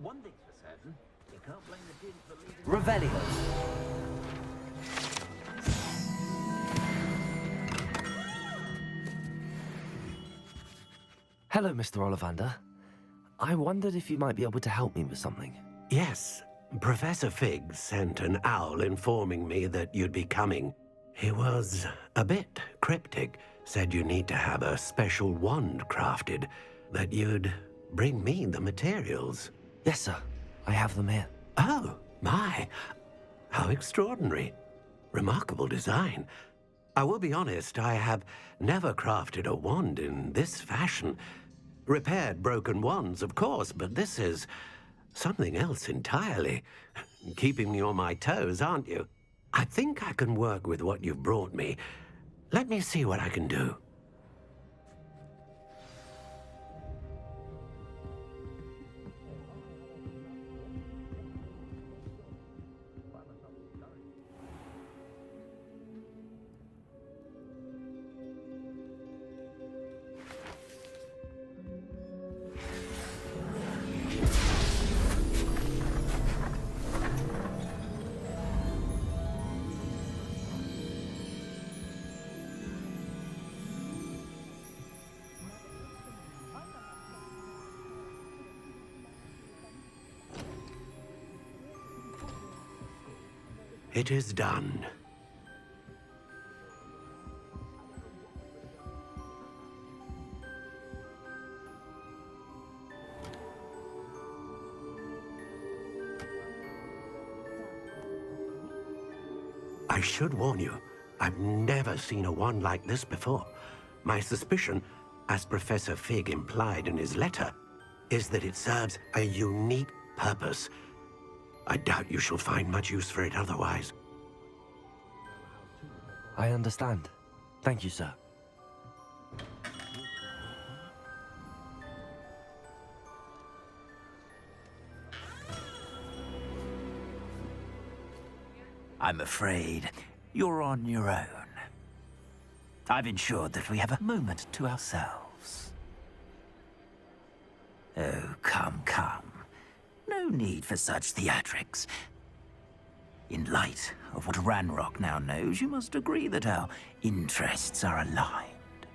One thing's for certain, you can't blame the kids for leaving. Revelio. Hello, Mr. Ollivander. I wondered if you might be able to help me with something. Yes, Professor Fig sent an owl informing me that you'd be coming. He was a bit cryptic, said you need to have a special wand crafted, that you'd bring me the materials. Yes, sir. I have them here. Oh, my. How extraordinary. Remarkable design. I will be honest, I have never crafted a wand in this fashion. Repaired broken wands, of course, but this is something else entirely. Keeping me on my toes, aren't you? I think I can work with what you've brought me. Let me see what I can do. It is done. I should warn you, I've never seen a wand like this before. My suspicion, as Professor Fig implied in his letter, is that it serves a unique purpose. I doubt you shall find much use for it otherwise. I understand. Thank you, sir. I'm afraid you're on your own. I've ensured that we have a moment to ourselves. Oh, come, come. No need for such theatrics. In light of what Ranrock now knows, you must agree that our interests are aligned.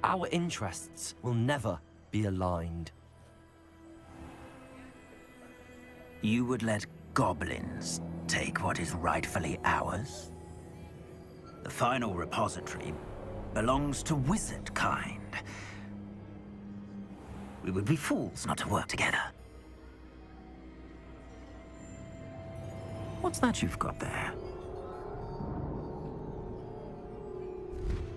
Our interests will never be aligned. You would let goblins take what is rightfully ours? The final repository belongs to wizard kind. We would be fools not to work together. What's that you've got there?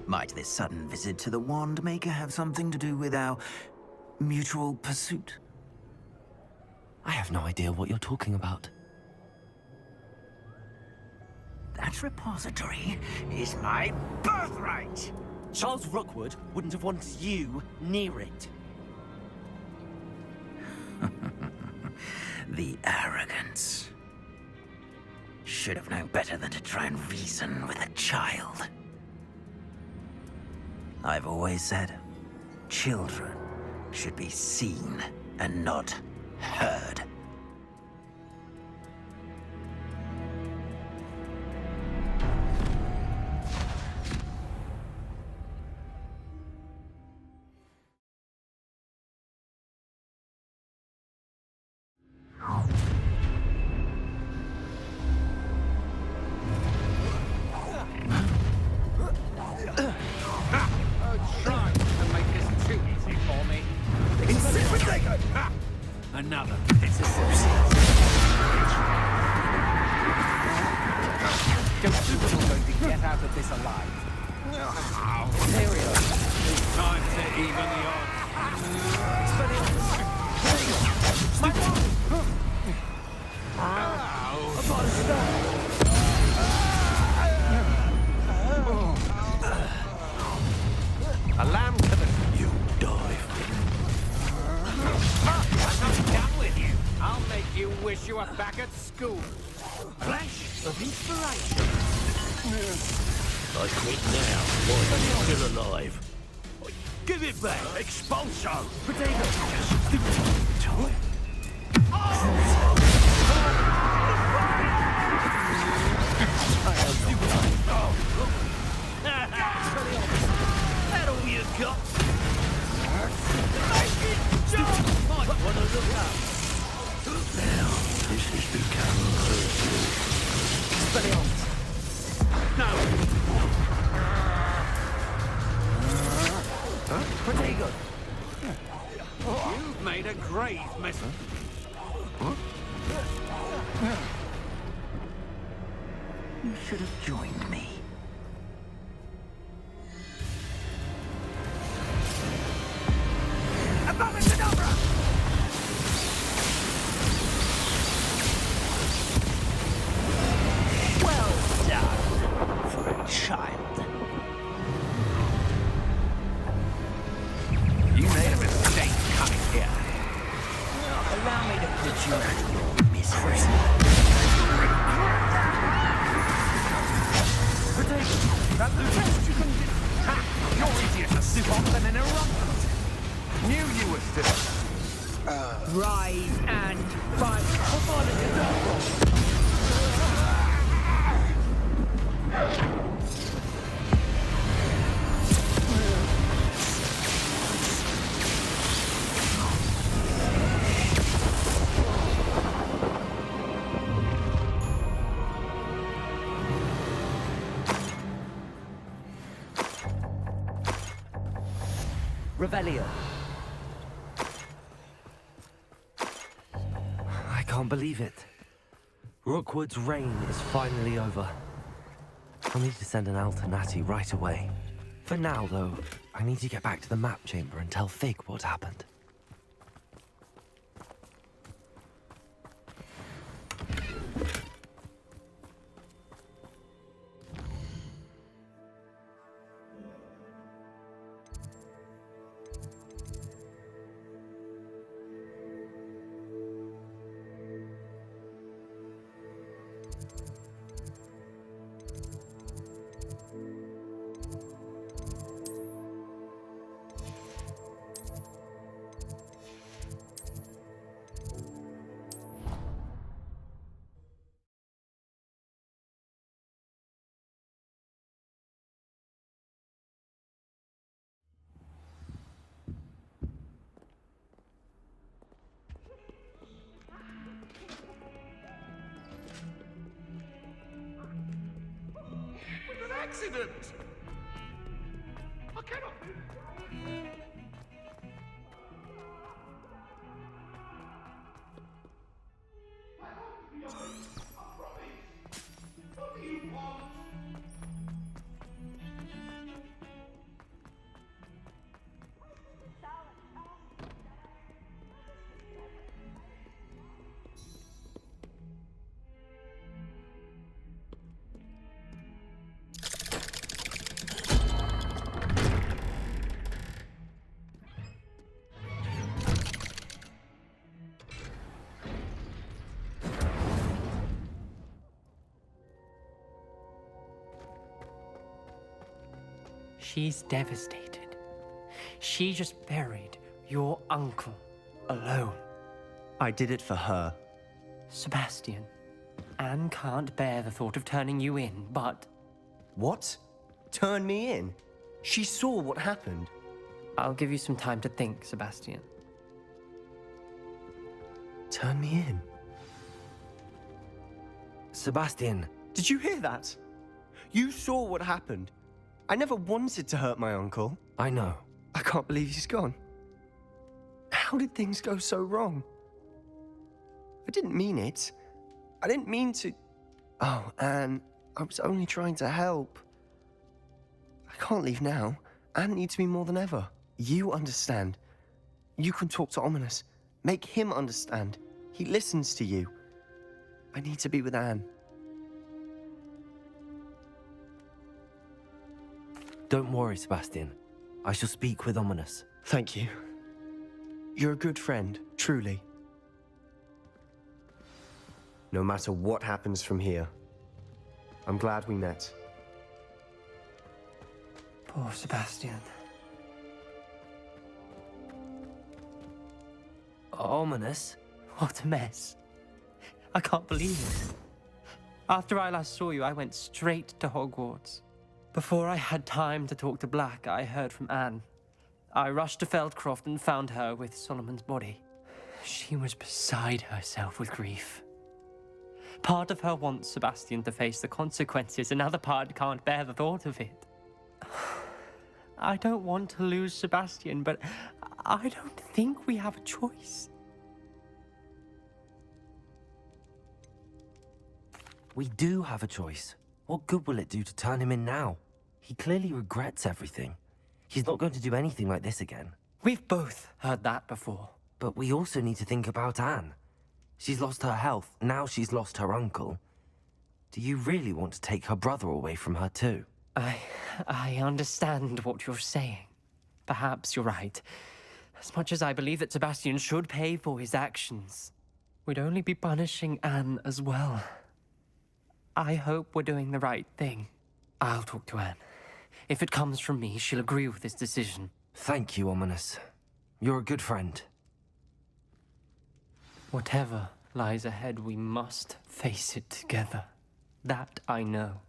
Might this sudden visit to the Wand Maker have something to do with our mutual pursuit? I have no idea what you're talking about. That repository is my birthright! Charles Rookwood wouldn't have wanted you near it. The arrogance. Should have known better than to try and reason with a child. I've always said, children should be seen and not heard. Another. It's a Don't think we're going to get out of this alive. serious. It's time to even the odds. A lamb to the... You die. I'm not done with you. I'll make you wish you were back at school. Flash of inspiration. I quit now, while you're still alive. Give it back. Expulso. Time. This has become personal. No! Pretty good. You've made a grave mess. You should have joined me. Well done for a child. You made a mistake coming here. Allow me to put you out of your misery. That's the best you can do. Ha! You're easier to sip on than an irrelevant. Knew you were still. Rise and fight. Come on, Revelio. I can't believe it. Rookwood's reign is finally over. I'll need to send an Alternati right away. For now, though, I need to get back to the map chamber and tell Fig what happened. Accident! I cannot. What do you want? She's devastated. She just buried your uncle alone. I did it for her. Sebastian, Anne can't bear the thought of turning you in, but What? Turn me in? She saw what happened. I'll give you some time to think, Sebastian. Turn me in? Sebastian, Did you hear that? You saw what happened. I never wanted to hurt my uncle. I know. I can't believe he's gone. How did things go so wrong? I didn't mean it. I didn't mean to... Oh, Anne, I was only trying to help. I can't leave now. Anne needs me more than ever. You understand. You can talk to Ominous. Make him understand. He listens to you. I need to be with Anne. Don't worry, Sebastian. I shall speak with Ominous. Thank you. You're a good friend, truly. No matter what happens from here, I'm glad we met. Poor Sebastian. Ominous? What a mess. I can't believe it. After I last saw you, I went straight to Hogwarts. Before I had time to talk to Black, I heard from Anne. I rushed to Feldcroft and found her with Solomon's body. She was beside herself with grief. Part of her wants Sebastian to face the consequences, another part can't bear the thought of it. I don't want to lose Sebastian, but I don't think we have a choice. We do have a choice. What good will it do to turn him in now? He clearly regrets everything. He's not going to do anything like this again. We've both heard that before. But we also need to think about Anne. She's lost her health, now she's lost her uncle. Do you really want to take her brother away from her too? I understand what you're saying. Perhaps you're right. As much as I believe that Sebastian should pay for his actions, we'd only be punishing Anne as well. I hope we're doing the right thing. I'll talk to Anne. If it comes from me, she'll agree with this decision. Thank you, Ominous. You're a good friend. Whatever lies ahead, we must face it together. That I know.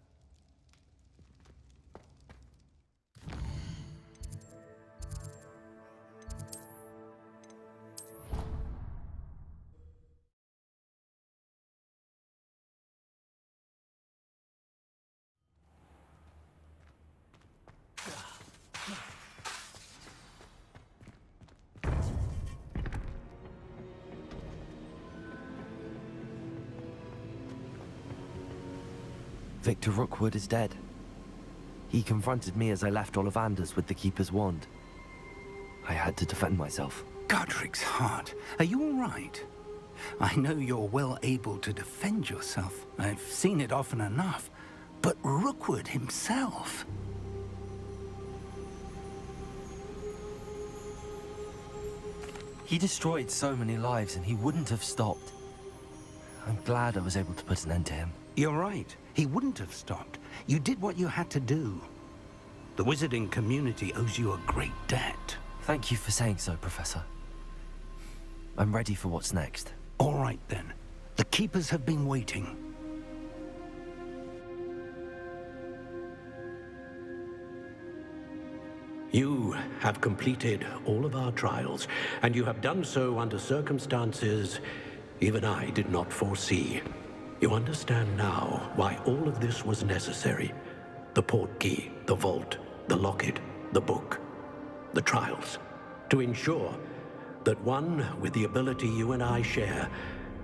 Victor Rookwood is dead. He confronted me as I left Ollivanders with the Keeper's wand. I had to defend myself. Godric's heart, are you all right? I know you're well able to defend yourself. I've seen it often enough. But Rookwood himself... He destroyed so many lives and he wouldn't have stopped. I'm glad I was able to put an end to him. You're right. He wouldn't have stopped. You did what you had to do. The wizarding community owes you a great debt. Thank you for saying so, Professor. I'm ready for what's next. All right, then. The Keepers have been waiting. You have completed all of our trials, and you have done so under circumstances even I did not foresee. You understand now why all of this was necessary. The portkey, the vault, the locket, the book, the trials. To ensure that one with the ability you and I share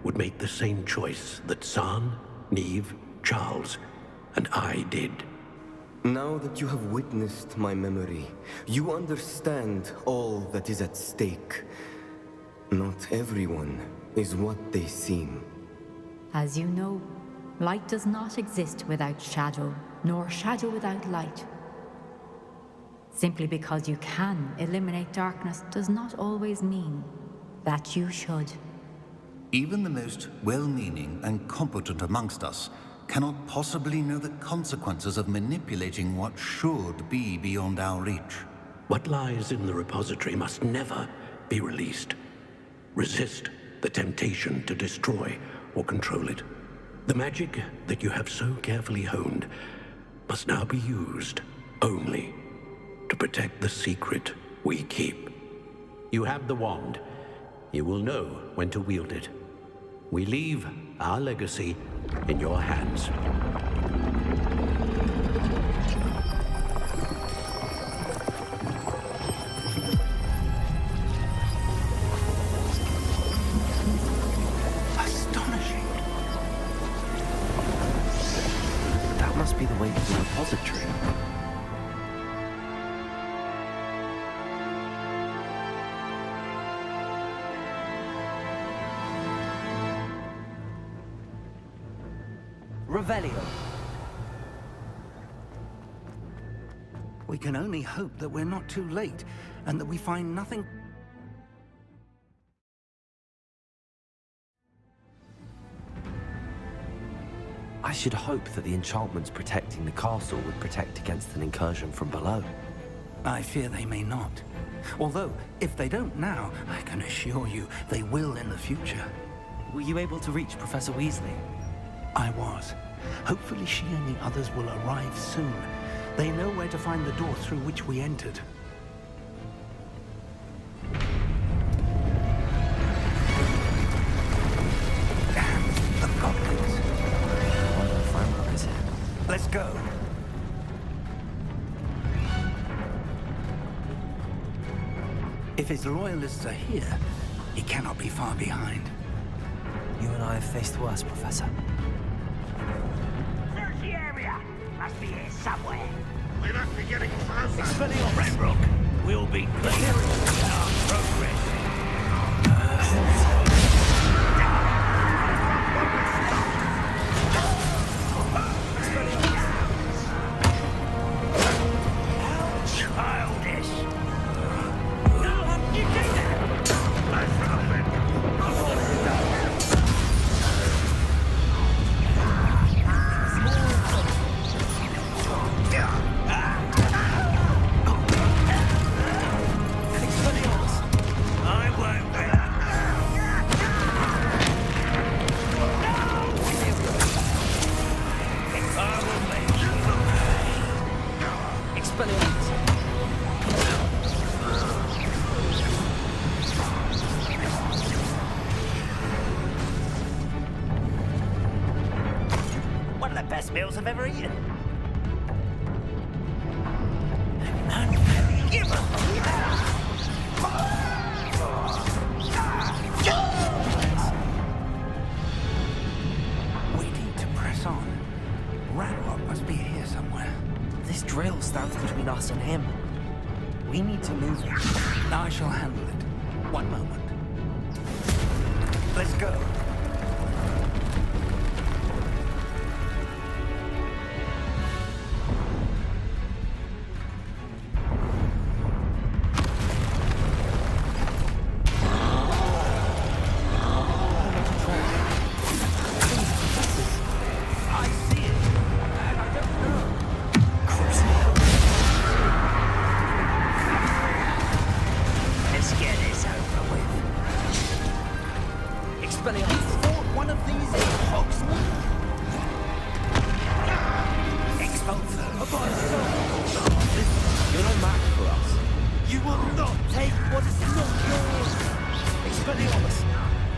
would make the same choice that San, Neve, Charles, and I did. Now that you have witnessed my memory, you understand all that is at stake. Not everyone is what they seem. As you know, light does not exist without shadow, nor shadow without light. Simply because you can eliminate darkness does not always mean that you should. Even the most well-meaning and competent amongst us cannot possibly know the consequences of manipulating what should be beyond our reach. What lies in the repository must never be released. Resist the temptation to destroy or control it. The magic that you have so carefully honed must now be used only to protect the secret we keep. You have the wand. You will know when to wield it. We leave our legacy in your hands. Astonishing. That must be the way to the repository. Revelio. We can only hope that we're not too late, and that we find nothing... I should hope that the enchantments protecting the castle would protect against an incursion from below. I fear they may not. Although, if they don't now, I can assure you they will in the future. Were you able to reach Professor Weasley? I was. Hopefully she and the others will arrive soon. They know where to find the door through which we entered. Damn the goblins. If his loyalists are here, he cannot be far behind. You and I have faced worse, Professor. Search the area. Must be here somewhere. We must be getting closer. Ranrock will be clear in our progress. Childish. You do that. I won't win. I will make you. Expelliarmus! One of the best meals I've ever eaten. Give We need to press on. Ranrock must be here somewhere. This drill stands between us and him. We need to move. I shall handle it. One moment. Let's go. I see it, and I don't know. Let's get this over with. Expelliarmus! Fought one of these in Hogsmeade. Expulsor. You're no match for us. You will not take what is not yours. Expelliarmus.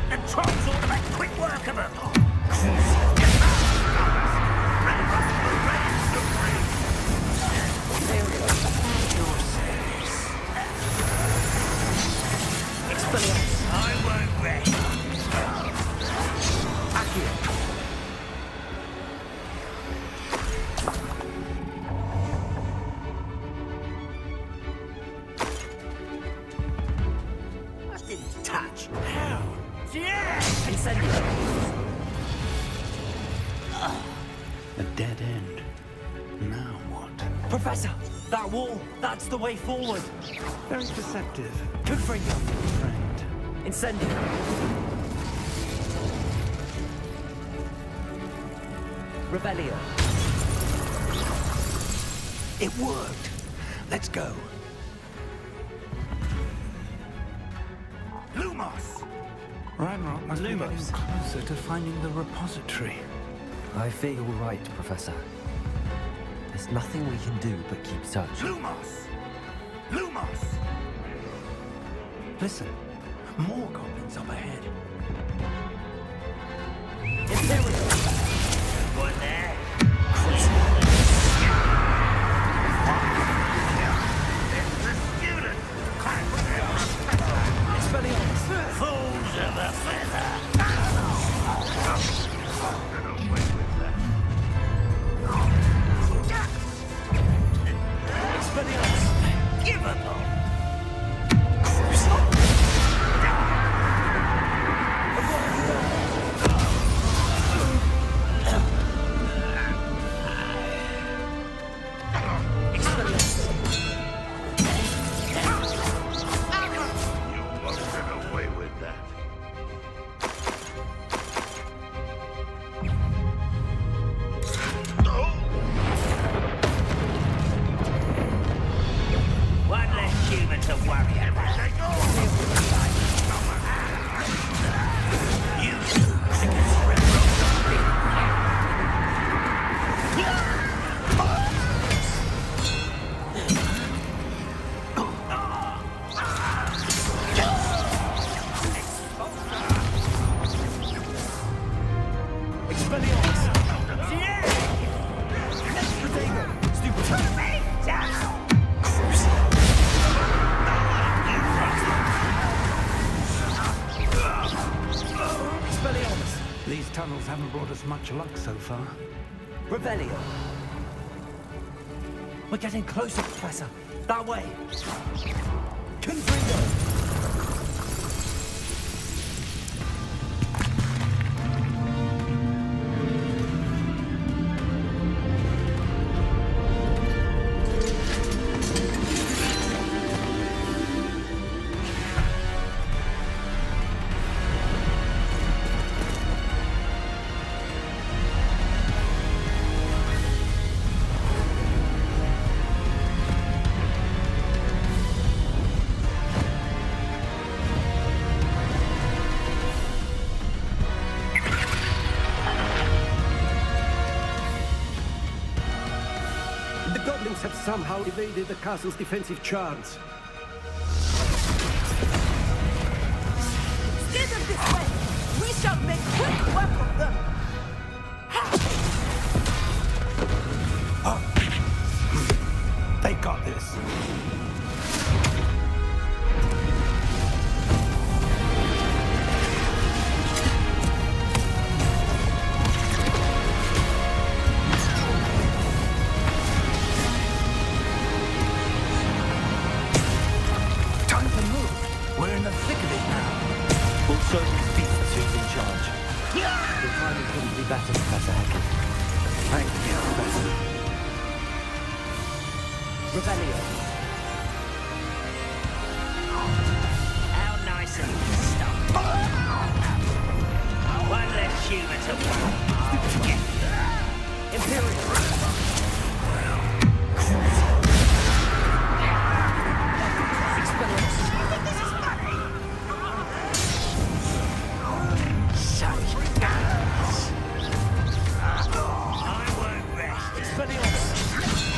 The trolls ought to make quick work of them. Expelliarmus! I won't rest. I didn't touch. How? Yeah! Incendio. A dead end. Now what? Professor! That wall! That's the way forward! Very perceptive, Confringo! friend. Incendio! Rebellion! It worked. Let's go. Lumos! Ranrock must be getting Lumos. closer to finding the repository. I fear you're right, Professor. There's nothing we can do but keep searching. Lumos! Lumos! Listen, more goblins up ahead. Imperial! One there. The student! Expelliarmus! Fools of a feather! Expelliarmus! Give up all! You won't get away with that. One less human to worry about. You two against Expelliarmus! Turn me down! these tunnels haven't brought us much luck so far. Revelio. We're getting closer, Professor. That way. Confringo. Have somehow evaded the castle's defensive charms. Steer them this way! We shall make quick work of them! They got this. Also, Beast Suit's in charge. The timing couldn't be better, Professor Hecken. Thank you, Professor. Revelio. How nice of you to stop. One less human to worry. Imperial.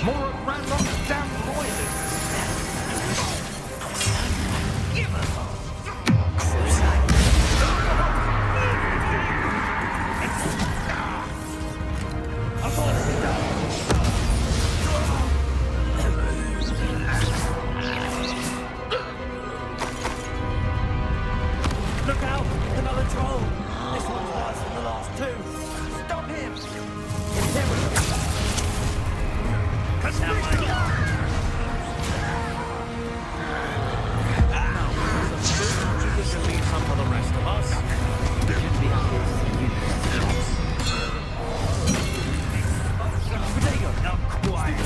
More of Ranrock's damn boilers! Give us! Look out! Another troll! This one's worse than the last two. Stop him! Leave some for the rest of us. Not quite.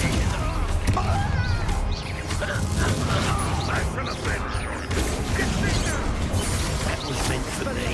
That was meant for me.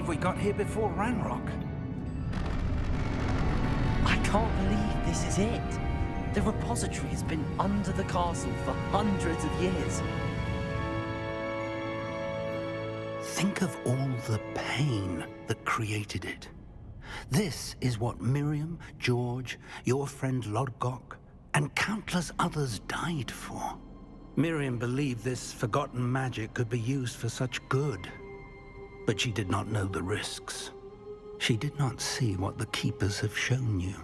believe we got here before Ranrock. I can't believe this is it. The repository has been under the castle for hundreds of years. Think of all the pain that created it. This is what Miriam, George, your friend Lodgok, and countless others died for. Miriam believed this forgotten magic could be used for such good. But she did not know the risks. She did not see what the Keepers have shown you.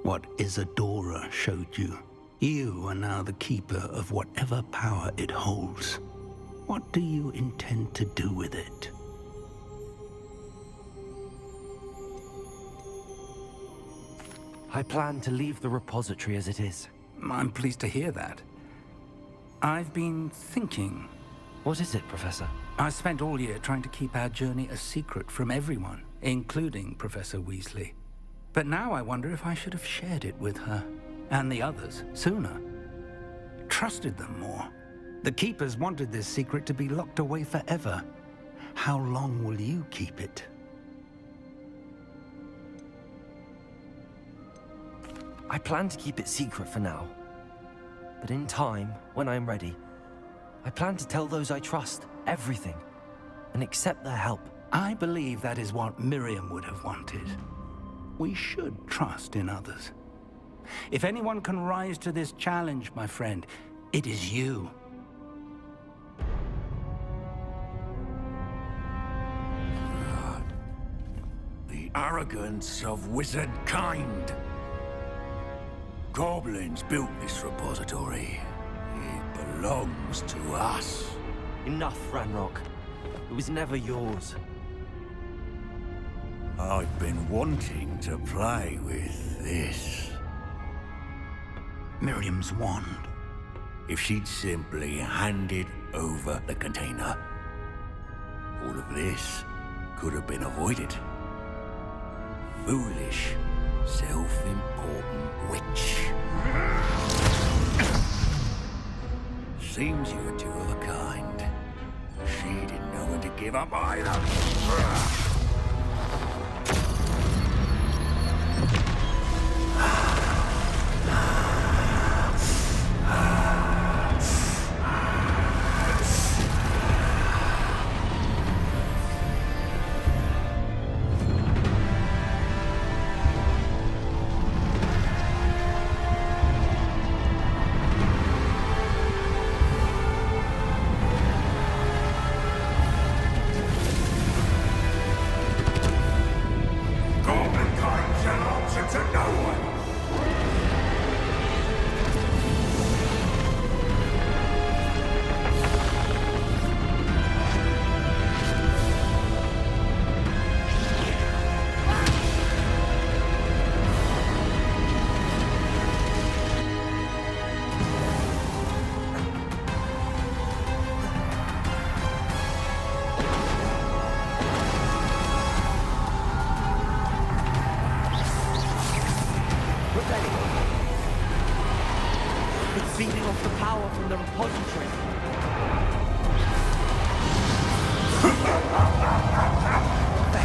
What Isadora showed you. You are now the Keeper of whatever power it holds. What do you intend to do with it? I plan to leave the repository as it is. I'm pleased to hear that. I've been thinking. What is it, Professor? I spent all year trying to keep our journey a secret from everyone, including Professor Weasley. But now I wonder if I should have shared it with her, and the others, sooner. Trusted them more. The Keepers wanted this secret to be locked away forever. How long will you keep it? I plan to keep it secret for now. But in time, when I'm ready, I plan to tell those I trust everything and accept their help. I believe that is what Miriam would have wanted. We should trust in others. If anyone can rise to this challenge, my friend, it is you. The arrogance of wizard kind. Goblins built this repository. It belongs to us. Enough, Ranrock. It was never yours. I've been wanting to play with this. Miriam's wand. If she'd simply handed over the container, all of this could have been avoided. Foolish, self-important witch. Seems you were two of a kind. She didn't know when to give up either. Feeding off the power from the repository.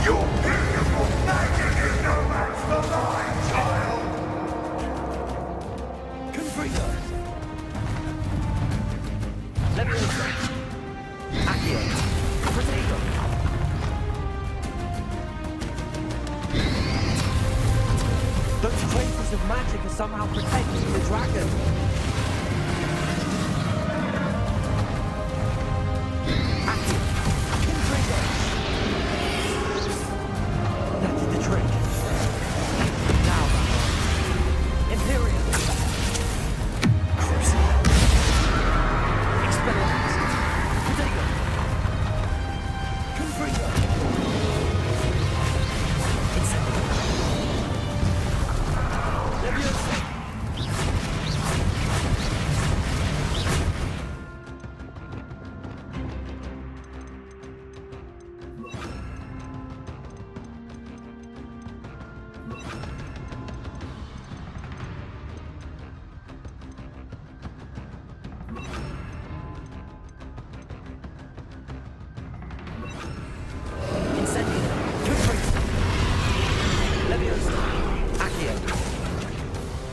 Your beautiful magic is no match for mine, child! Confringo! Leviosa! Accio! Protego! Those traces of magic are somehow protecting the dragon.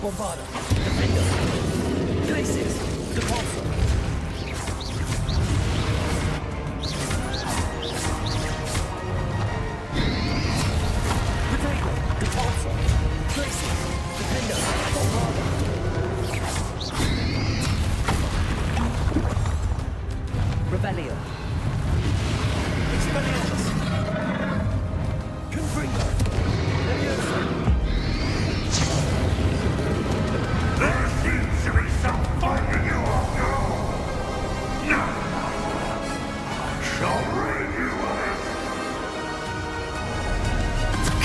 Bombarda. Defender. Glacius. Depulsor. Potato. Depulsor. Glacius. Defender. Bombarda. Rebellion. Expelliarmus. Confringo. Leviosa. There seems to be some fire in you after all. Now, I shall rid you of it.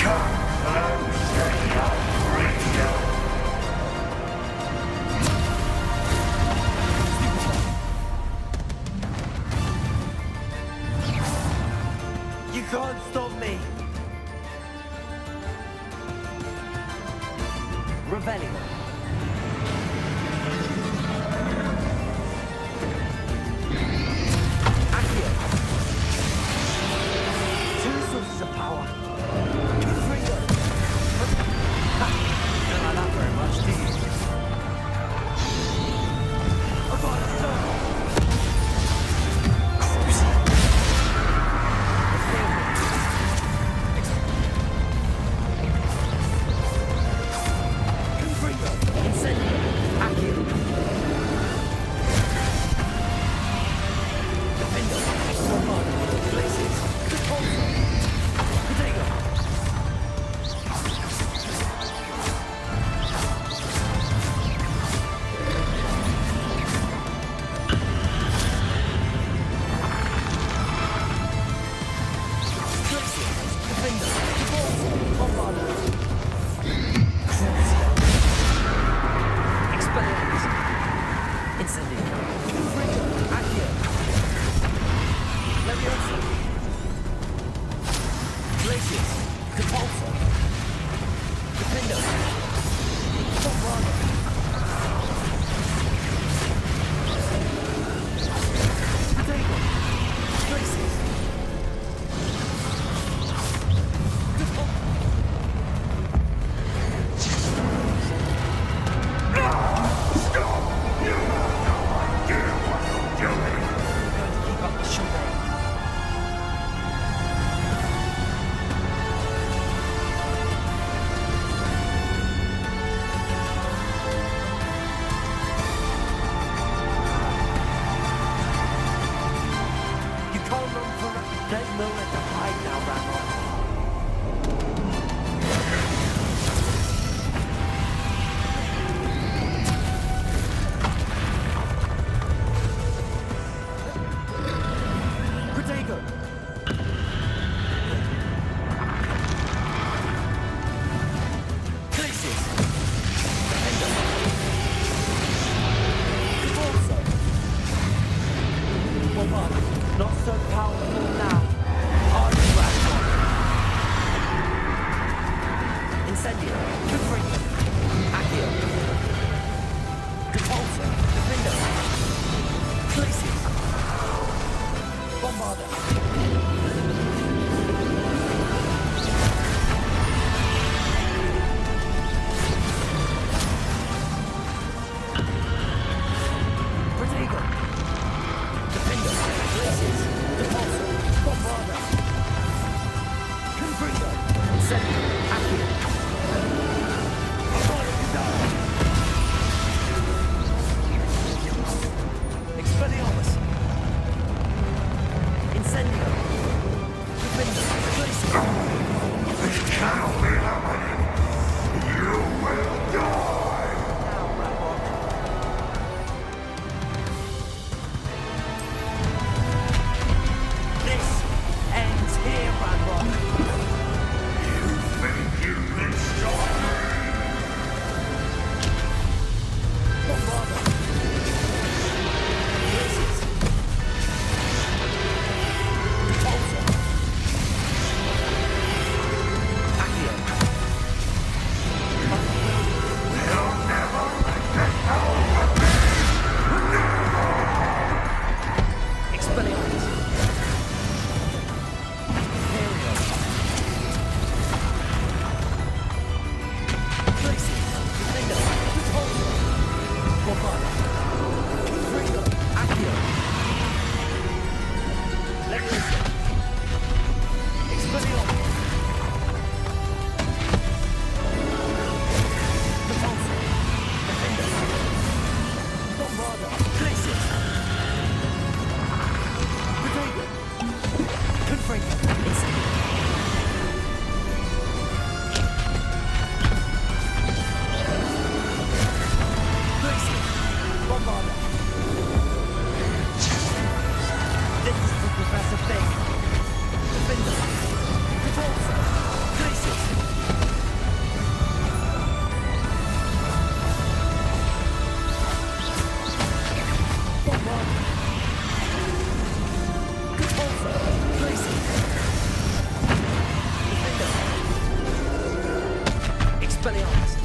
Come and set your freedom. You can't stop me. Rebellion. Accio. Two sources of power. Confringo. Don't like that very much, do you? Avada Circle. Confringo. Incendio. Accio. Defender. Bombarda. Glacius. Depulsor. Potato. Glacius. Defender. Depulsor. Bombarda. Expelliarmus. Incendio. Confringo. Accio. Leviosa. Glacius. Depulsor. Defender. Bombarda. Potato. Glacius. Depulsor. Keep up the charade. You can't run forever. There's nowhere to hide now, Ramrock. Protego. Glacius. Defender. Depulsor. Bombarda. Not so powerful now. Are you Ramrock? Incendio. Confringo. Accio. Depulsor. Defender. Glacius. Bombarda. Protego. Defender. Glacius. Depulsor. Bombarda. Confringo. Incendio. Accio. Expelliarmus. Incendio. Defender. Glacius. This cannot be happening. You will die. Now, Ramrock. This ends here, Ramrock. You think you can stop me? Bombarda. Glacius. Depulsor. Accio. Expelliarmus!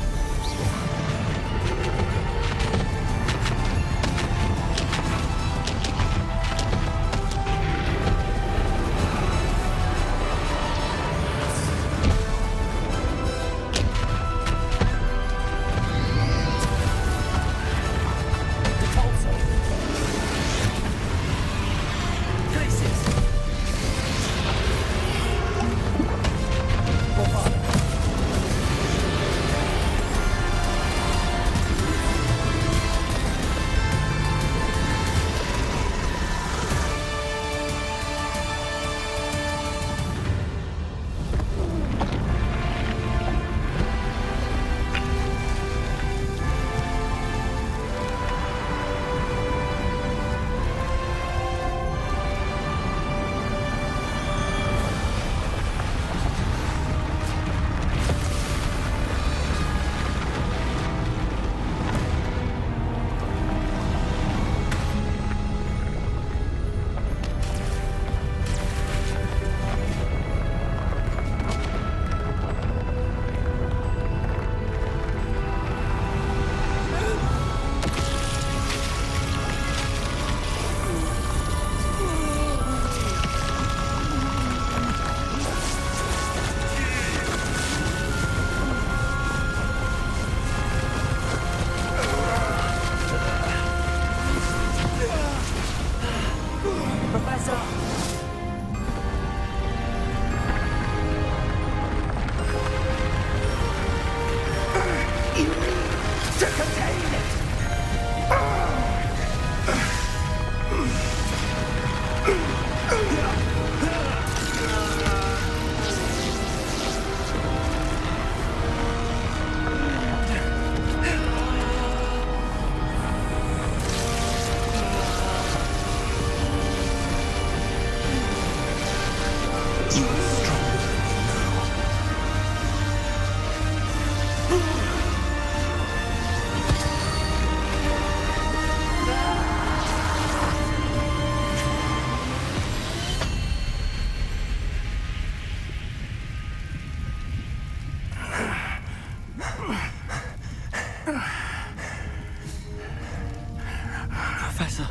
Professor.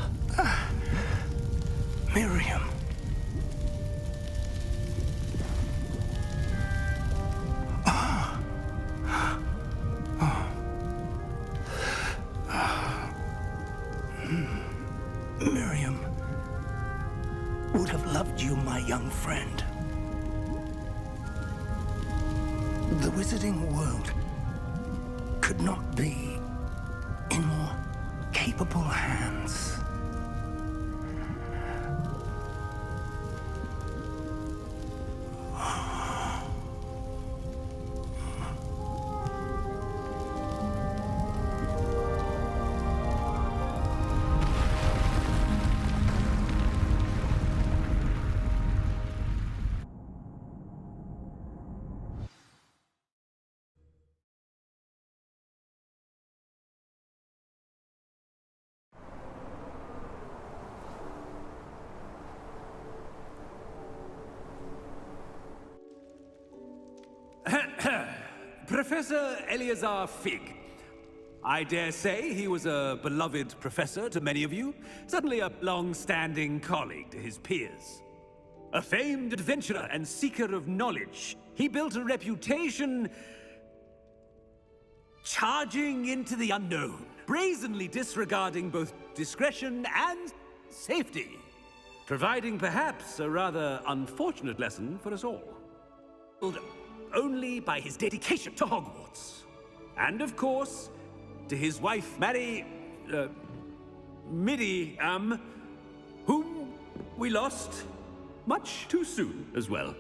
Miriam. Miriam would have loved you, my young friend. The wizarding world could not be in more capable hands. Professor Eleazar Fig. I dare say he was a beloved professor to many of you, certainly a long-standing colleague to his peers. A famed adventurer and seeker of knowledge, he built a reputation charging into the unknown, brazenly disregarding both discretion and safety, providing perhaps a rather unfortunate lesson for us all. Only by his dedication to Hogwarts. And of course, to his wife, Midi, whom we lost much too soon as well.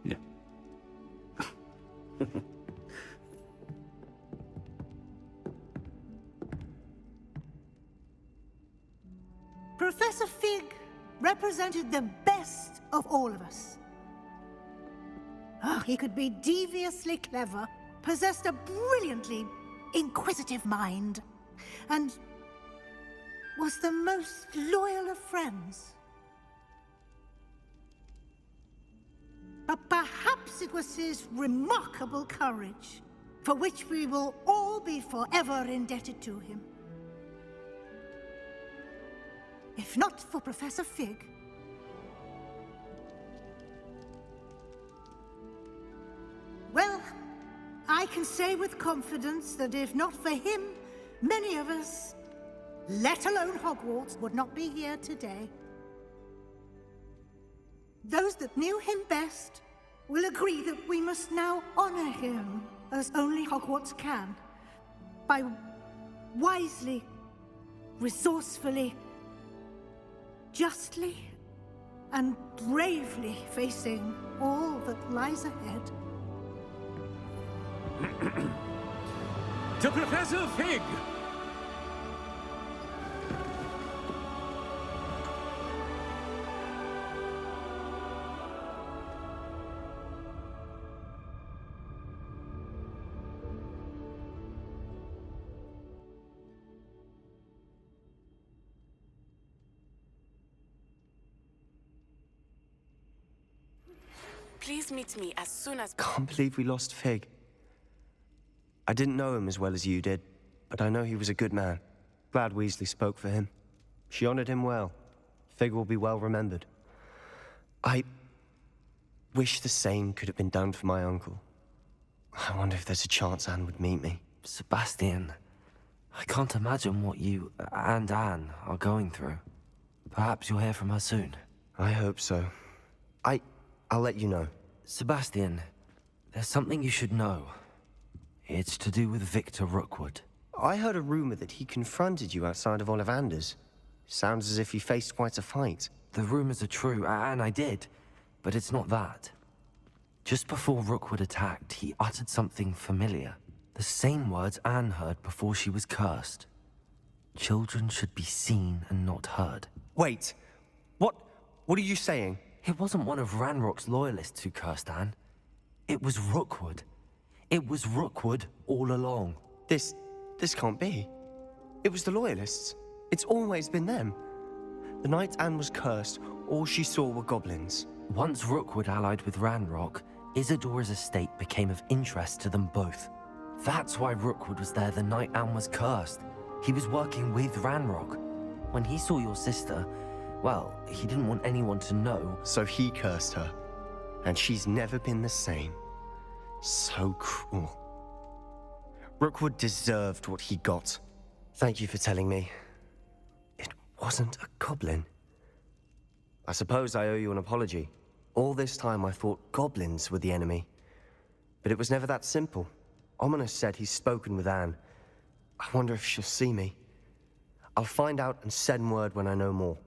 Yeah. Professor Fig represented the best of all of us. Oh, he could be deviously clever, possessed a brilliantly inquisitive mind, and was the most loyal of friends. But perhaps it was his remarkable courage, for which we will all be forever indebted to him. If not for Professor Fig, well, I can say with confidence that if not for him, many of us, let alone Hogwarts, would not be here today. Those that knew him best will agree that we must now honor him as only Hogwarts can, by wisely, resourcefully, justly, and bravely facing all that lies ahead. To Professor Fig! Please meet me as soon as... Can't believe we lost Fig. I didn't know him as well as you did, but I know he was a good man. Glad Weasley spoke for him. She honored him well. Fig will be well remembered. I wish the same could have been done for my uncle. I wonder if there's a chance Anne would meet me. Sebastian, I can't imagine what you and Anne are going through. Perhaps you'll hear from her soon. I hope so. I'll let you know. Sebastian, there's something you should know. It's to do with Victor Rookwood. I heard a rumor that he confronted you outside of Ollivander's. Sounds as if he faced quite a fight. The rumors are true, and I did. But it's not that. Just before Rookwood attacked, he uttered something familiar. The same words Anne heard before she was cursed. Children should be seen and not heard. Wait. What are you saying? It wasn't one of Ranrock's loyalists who cursed Anne. It was Rookwood. It was Rookwood all along. This can't be. It was the Loyalists. It's always been them. The night Anne was cursed, all she saw were goblins. Once Rookwood allied with Ranrock, Isadora's estate became of interest to them both. That's why Rookwood was there the night Anne was cursed. He was working with Ranrock. When he saw your sister, well, he didn't want anyone to know. So he cursed her. And she's never been the same. So cruel. Rookwood deserved what he got. Thank you for telling me. It wasn't a goblin. I suppose I owe you an apology. All this time I thought goblins were the enemy. But it was never that simple. Ominous said he's spoken with Anne. I wonder if she'll see me. I'll find out and send word when I know more.